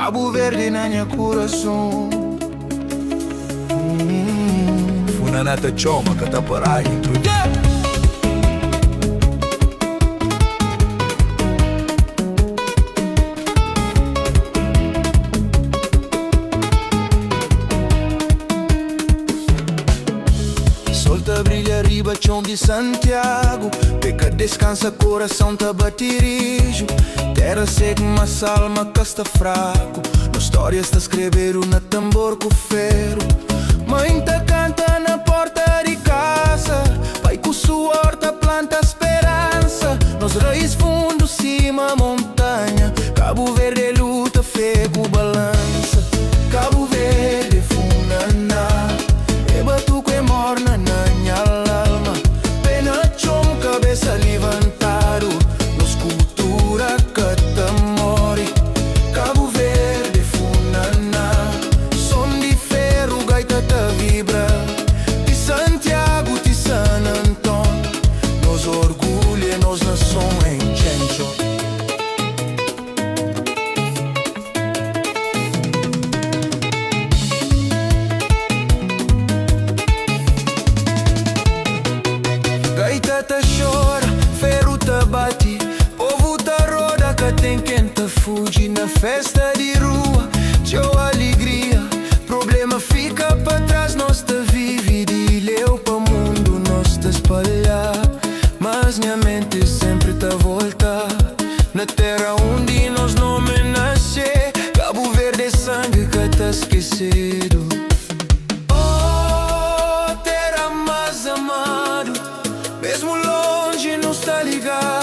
Cabo Verde na minha coração. Funanata choma que tá para aí. Sol tá brilha riba chão de Santiago, peca descansa coração tá batirijo. Terra seca mas alma que está fraco. Na história está escrever na tambor com ferro. Mãe tá canta na porta de casa, pai com suor tá planta esperança. Nos raiz fundo cima montanha, Cabo Verde luta fé com balança. Cabo Verde funaná, e batu que morna na minha alma. Pena chom cabeça levantado, nos cultura que te mori. Cabo Verde funaná, som de ferro gaita te vibra. De Santiago de San Antón, nos orgulha nos nação em Chencho. Gaita ta chora, ferro ta bate, povo ta roda que tem quem ta fuge. Na festa de rua, teu alegria, problema fica pra trás, nós ta vive. De leu pa mundo, nós ta espalhar, mas minha mente sempre ta volta na terra onde nós nome nasce. Cabo Verde sangue que ta esquecido. Oh, terra mais amado, mesmo longe não está ligado.